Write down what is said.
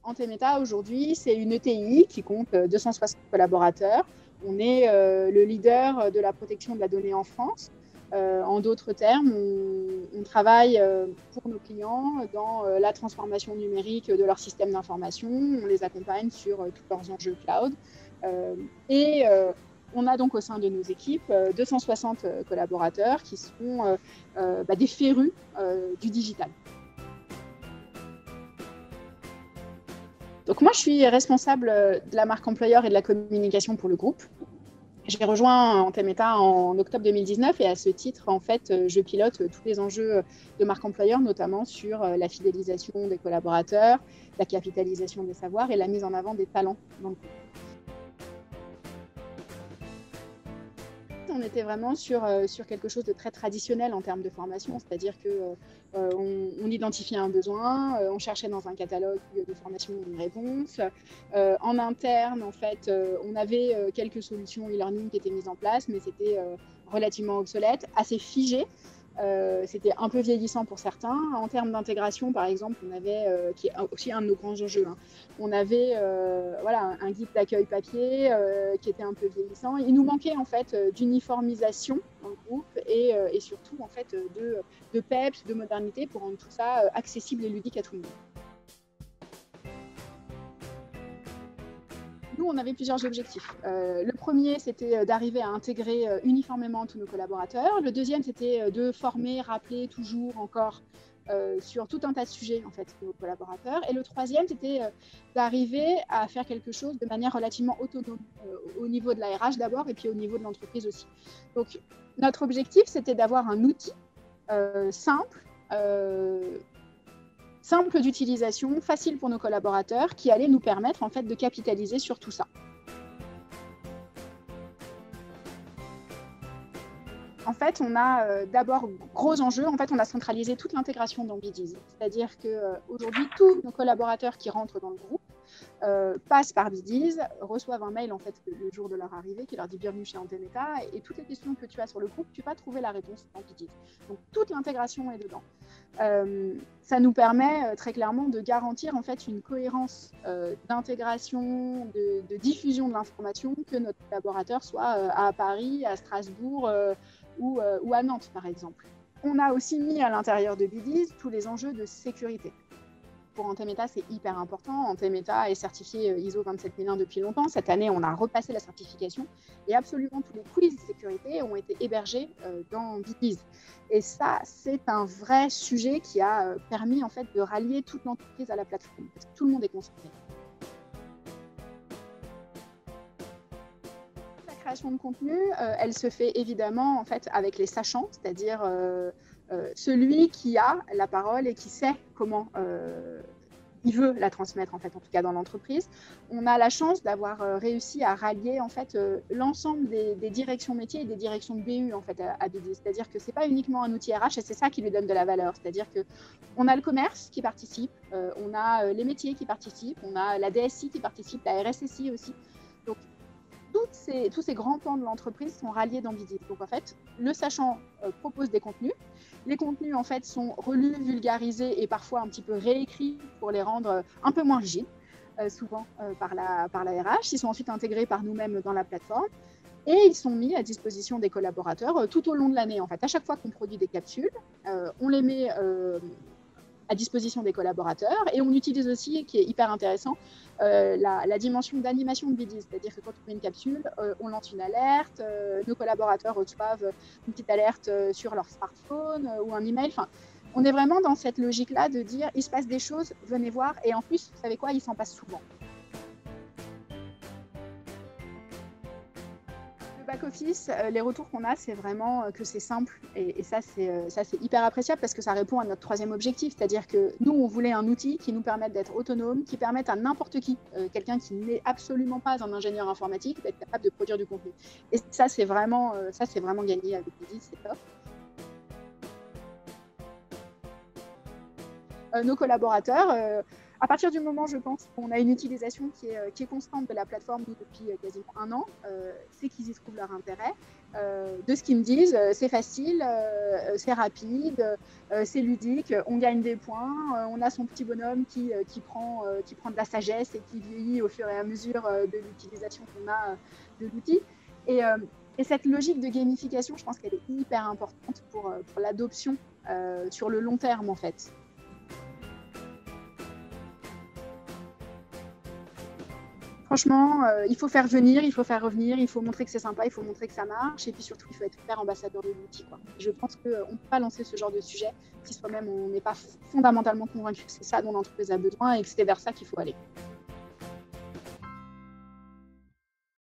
Antemeta, aujourd'hui, c'est une ETI qui compte 260 collaborateurs. On est le leader de la protection de la donnée en France. En d'autres termes, on travaille pour nos clients dans la transformation numérique de leur système d'information. On les accompagne sur tous leurs enjeux cloud. On a donc au sein de nos équipes 260 collaborateurs qui sont des férus du digital. Donc moi, je suis responsable de la marque employeur et de la communication pour le groupe. J'ai rejoint Antemeta en octobre 2019 et à ce titre, en fait, je pilote tous les enjeux de marque employeur, notamment sur la fidélisation des collaborateurs, la capitalisation des savoirs et la mise en avant des talents dans le groupe. On était vraiment sur quelque chose de très traditionnel en termes de formation, c'est-à-dire qu'on identifiait un besoin, on cherchait dans un catalogue de formation une réponse. En interne, en fait, on avait quelques solutions e-learning qui étaient mises en place, mais c'était relativement obsolète, assez figé. C'était un peu vieillissant pour certains. En termes d'intégration, par exemple, on avait, qui est aussi un de nos grands enjeux, on avait un guide d'accueil papier qui était un peu vieillissant. Il nous manquait en fait d'uniformisation dans le groupe et surtout en fait de peps, de modernité pour rendre tout ça accessible et ludique à tout le monde. Nous, on avait plusieurs objectifs. Le premier, c'était d'arriver à intégrer uniformément tous nos collaborateurs. Le deuxième, c'était de former, rappeler toujours encore sur tout un tas de sujets en fait, nos collaborateurs. Et le troisième, c'était d'arriver à faire quelque chose de manière relativement autonome au niveau de la RH d'abord et puis au niveau de l'entreprise aussi. Donc, notre objectif, c'était d'avoir un outil simple d'utilisation, facile pour nos collaborateurs, qui allait nous permettre en fait de capitaliser sur tout ça. En fait, on a d'abord gros enjeux. En fait, on a centralisé toute l'intégration dans Bidiz. C'est-à-dire qu'aujourd'hui, tous nos collaborateurs qui rentrent dans le groupe passent par Bidiz, reçoivent un mail en fait le jour de leur arrivée qui leur dit bienvenue chez Antemeta et toutes les questions que tu as sur le groupe, tu vas trouver la réponse dans Bidiz. Donc toute l'intégration est dedans. Ça nous permet très clairement de garantir en fait une cohérence d'intégration, de diffusion de l'information, que notre collaborateur soit à Paris, à Strasbourg ou à Nantes par exemple. On a aussi mis à l'intérieur de Bidiz tous les enjeux de sécurité. Pour Antemeta, c'est hyper important. Antemeta est certifié ISO 27001 depuis longtemps. Cette année, on a repassé la certification et absolument tous les quiz de sécurité ont été hébergés dans Bidiz. Et ça, c'est un vrai sujet qui a permis en fait de rallier toute l'entreprise à la plateforme, parce que tout le monde est concerné. La création de contenu, elle se fait évidemment en fait avec les sachants, c'est-à-dire celui qui a la parole et qui sait comment il veut la transmettre en fait, en tout cas dans l'entreprise. On a la chance d'avoir réussi à rallier en fait l'ensemble des directions métiers et des directions de BU en fait à Bidiz. C'est-à-dire que c'est pas uniquement un outil RH et c'est ça qui lui donne de la valeur. C'est-à-dire que on a le commerce qui participe, on a les métiers qui participent, on a la DSI qui participe, la RSSI aussi. Donc tous ces grands pans de l'entreprise sont ralliés dans Bidiz. Donc en fait, le sachant propose des contenus. Les contenus en fait sont relus, vulgarisés et parfois un petit peu réécrits pour les rendre un peu moins rigides, souvent par la RH. Ils sont ensuite intégrés par nous-mêmes dans la plateforme et ils sont mis à disposition des collaborateurs tout au long de l'année. En fait, à chaque fois qu'on produit des capsules, on les met à disposition des collaborateurs et on utilise aussi, qui est hyper intéressant, la dimension d'animation de Bidiz, c'est-à-dire que quand on fait une capsule, on lance une alerte, nos collaborateurs reçoivent une petite alerte sur leur smartphone ou un email. Enfin, on est vraiment dans cette logique-là de dire il se passe des choses, venez voir, et en plus, vous savez quoi, il s'en passe souvent. Back-office, les retours qu'on a, c'est vraiment que c'est simple et ça, c'est hyper appréciable parce que ça répond à notre troisième objectif, c'est-à-dire que nous, on voulait un outil qui nous permette d'être autonome, qui permette à n'importe qui, quelqu'un qui n'est absolument pas un ingénieur informatique, d'être capable de produire du contenu. Et ça, c'est vraiment gagné avec Bidiz, c'est top. Nos collaborateurs, À partir du moment, je pense, qu'on a une utilisation qui est constante de la plateforme depuis quasiment 1 an, c'est qu'ils y trouvent leur intérêt. De ce qu'ils me disent, c'est facile, c'est rapide, c'est ludique, on gagne des points, on a son petit bonhomme qui prend de la sagesse et qui vieillit au fur et à mesure de l'utilisation qu'on a de l'outil. Et cette logique de gamification, je pense qu'elle est hyper importante pour l'adoption sur le long terme, en fait. Franchement, il faut faire venir, il faut faire revenir, il faut montrer que c'est sympa, il faut montrer que ça marche, et puis surtout, il faut être hyper ambassadeur de l'outil, quoi. Je pense qu'on ne peut pas lancer ce genre de sujet si soi-même on n'est pas fondamentalement convaincu que c'est ça dont l'entreprise a besoin et que c'est vers ça qu'il faut aller.